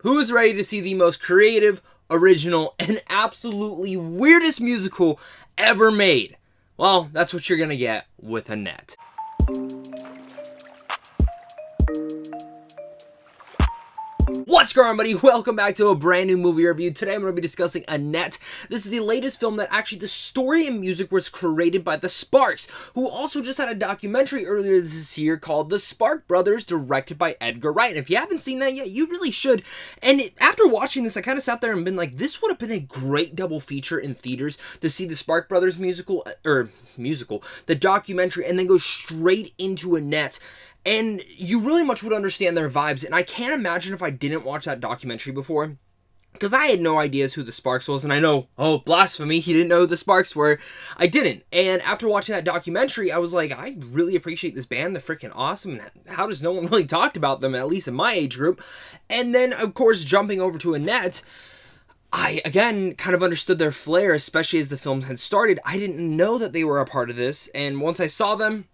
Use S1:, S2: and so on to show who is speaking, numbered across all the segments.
S1: Who is ready to see the most creative, original, and absolutely weirdest musical ever made? Well, that's what you're gonna get with Annette. What's going on, buddy? Welcome back to a brand new movie review. Today I'm going to be discussing Annette. This is the latest film that actually the story and music was created by the Sparks, who also just had a documentary earlier this year called The Spark Brothers, directed by Edgar Wright. And if you haven't seen that yet, you really should. And after watching this, I kind of sat there and been like, this would have been a great double feature in theaters to see the Spark Brothers the documentary, and then go straight into Annette. And you really much would understand their vibes, and I can't imagine if I didn't watch that documentary before, because I had no idea who the Sparks was, and I know, oh, blasphemy, he didn't know who the Sparks were. I didn't, and after watching that documentary, I was like, I really appreciate this band, they're freaking awesome, and how does no one really talk about them, at least in my age group? And then, of course, jumping over to Annette, I, again, kind of understood their flair, especially as the film had started. I didn't know that they were a part of this, and once I saw them,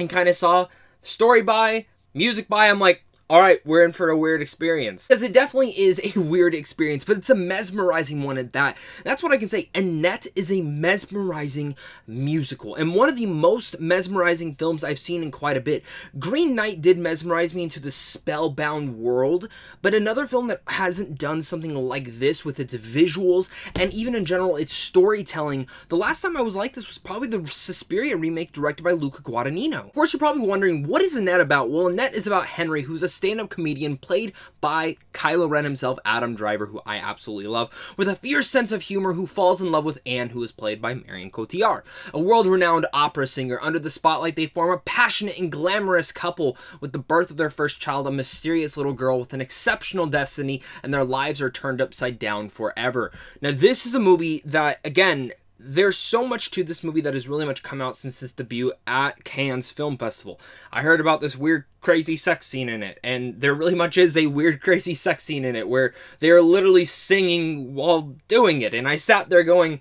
S1: and kind of saw story by, music by, I'm like, alright, we're in for a weird experience. Because it definitely is a weird experience, but it's a mesmerizing one at that. That's what I can say. Annette is a mesmerizing musical, and one of the most mesmerizing films I've seen in quite a bit. Green Knight did mesmerize me into the spellbound world, but another film that hasn't done something like this with its visuals, and even in general, its storytelling. The last time I was like this was probably the Suspiria remake directed by Luca Guadagnino. Of course, you're probably wondering, what is Annette about? Well, Annette is about Henry, who's a stand-up comedian played by Kylo Ren himself, Adam Driver, who I absolutely love, with a fierce sense of humor, who falls in love with Anne, who is played by Marion Cotillard. A world-renowned opera singer, under the spotlight they form a passionate and glamorous couple. With the birth of their first child, a mysterious little girl with an exceptional destiny, and their lives are turned upside down forever. Now, this is a movie that, again, there's so much to this movie that has really much come out since its debut at Cannes Film Festival. I heard about this weird, crazy sex scene in it, and there really much is a weird, crazy sex scene in it, where they are literally singing while doing it, and I sat there going,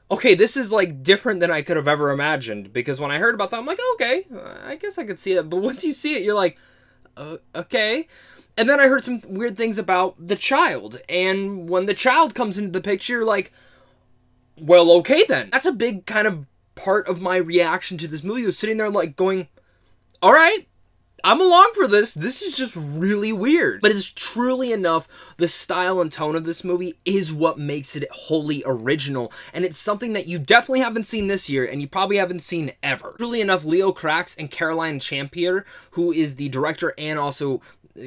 S1: okay, this is, like, different than I could have ever imagined, because when I heard about that, I'm like, okay, I guess I could see it, but once you see it, you're like, okay. And then I heard some weird things about the child, and when the child comes into the picture, you're like, well, okay then. That's a big kind of part of my reaction to this movie, was sitting there like going, all right, I'm along for this. This is just really weird. But it's truly enough, the style and tone of this movie is what makes it wholly original. And it's something that you definitely haven't seen this year, and you probably haven't seen ever. Truly enough, Leo Crax and Caroline Champier, who is the director and also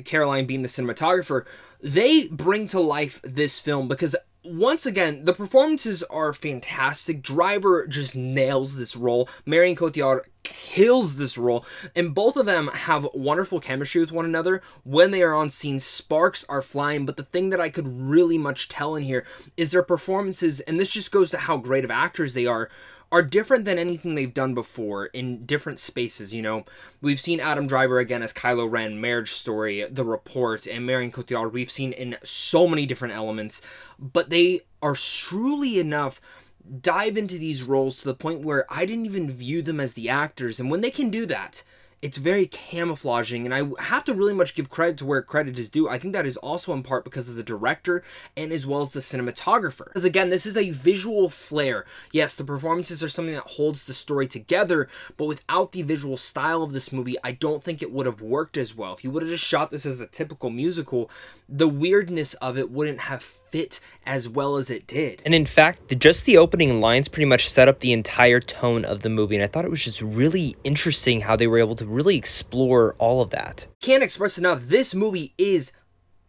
S1: Caroline being the cinematographer, they bring to life this film because, once again, the performances are fantastic. Driver just nails this role. Marion Cotillard kills this role. And both of them have wonderful chemistry with one another when they are on scene. Sparks are flying. But the thing that I could really much tell in here is their performances, and this just goes to how great of actors they are different than anything they've done before in different spaces, you know. We've seen Adam Driver again as Kylo Ren, Marriage Story, The Report, and Marion Cotillard we've seen in so many different elements, but they are truly enough dive into these roles to the point where I didn't even view them as the actors, and when they can do that, it's very camouflaging, and I have to really much give credit to where credit is due. I think that is also in part because of the director and as well as the cinematographer. Because again, this is a visual flair. Yes, the performances are something that holds the story together, but without the visual style of this movie, I don't think it would have worked as well. If you would have just shot this as a typical musical, the weirdness of it wouldn't have fit as well as it did. And in fact, just the opening lines pretty much set up the entire tone of the movie, and I thought it was just really interesting how they were able to really explore all of that. Can't express enough, this movie is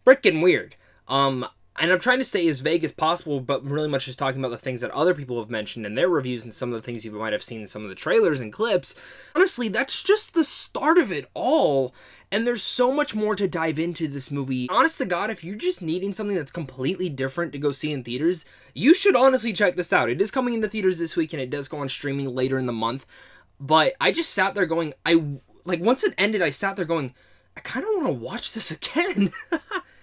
S1: freaking weird. And I'm trying to stay as vague as possible, but really much just talking about the things that other people have mentioned in their reviews and some of the things you might have seen in some of the trailers and clips. Honestly, that's just the start of it all. And there's so much more to dive into this movie. Honest to God, if you're just needing something that's completely different to go see in theaters, you should honestly check this out. It is coming into theaters this week, and it does go on streaming later in the month. But I just sat there going, once it ended, I sat there going, I kind of want to watch this again.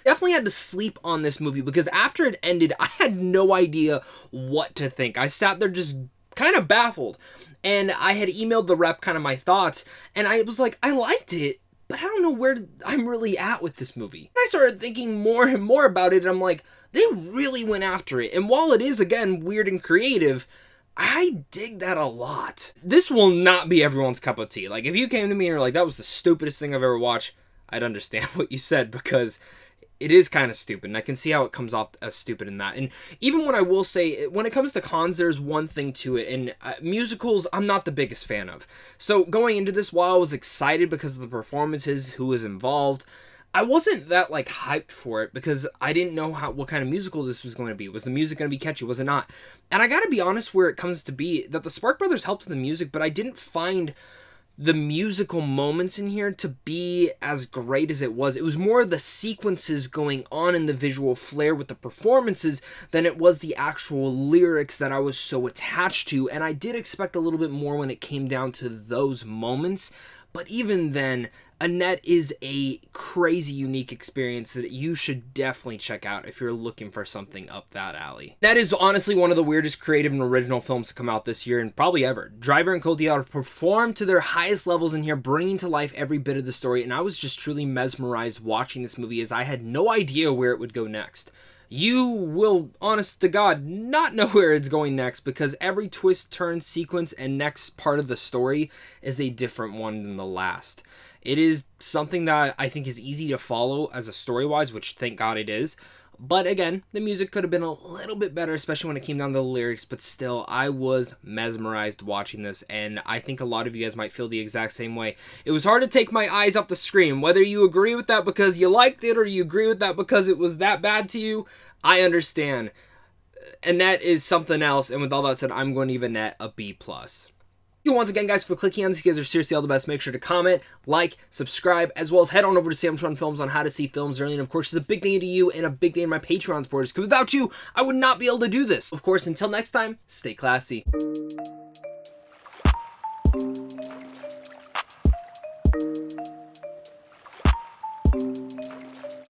S1: Definitely had to sleep on this movie because after it ended, I had no idea what to think. I sat there just kind of baffled. And I had emailed the rep kind of my thoughts, and I was like, I liked it, but I don't know where I'm really at with this movie. I started thinking more and more about it, and I'm like, they really went after it. And while it is, again, weird and creative, I dig that a lot. This will not be everyone's cup of tea. Like, if you came to me and you're like, that was the stupidest thing I've ever watched, I'd understand what you said, because it is kind of stupid, and I can see how it comes off as stupid in that. And even when I will say, when it comes to cons, there's one thing to it, and musicals, I'm not the biggest fan of. So going into this, while I was excited because of the performances, who was involved, I wasn't that, like, hyped for it, because I didn't know what kind of musical this was going to be. Was the music going to be catchy? Was it not? And I gotta be honest, where it comes to be, that the Spark Brothers helped with the music, but I didn't find the musical moments in here to be as great as it was. It was more the sequences going on in the visual flair with the performances than it was the actual lyrics that I was so attached to. And I did expect a little bit more when it came down to those moments. But even then, Annette is a crazy unique experience that you should definitely check out if you're looking for something up that alley. That is honestly one of the weirdest creative and original films to come out this year, and probably ever. Driver and Cotillard performed to their highest levels in here, bringing to life every bit of the story, and I was just truly mesmerized watching this movie, as I had no idea where it would go next. You will, honest to God, not know where it's going next, because every twist, turn, sequence, and next part of the story is a different one than the last. It is something that I think is easy to follow as a story-wise, which thank God it is. But again, the music could have been a little bit better, especially when it came down to the lyrics, but still, I was mesmerized watching this, and I think a lot of you guys might feel the exact same way. It was hard to take my eyes off the screen. Whether you agree with that because you liked it, or you agree with that because it was that bad to you, I understand. Annette is something else, and with all that said, I'm going to give Annette a B+. Thank you once again, guys, for clicking on this. You guys are seriously all the best. Make sure to comment, like, subscribe, as well as head on over to Sam's Run Films on how to see films early. And of course, it's a big thank you to you and a big thank you to my Patreon supporters, because without you, I would not be able to do this. Of course, until next time, stay classy.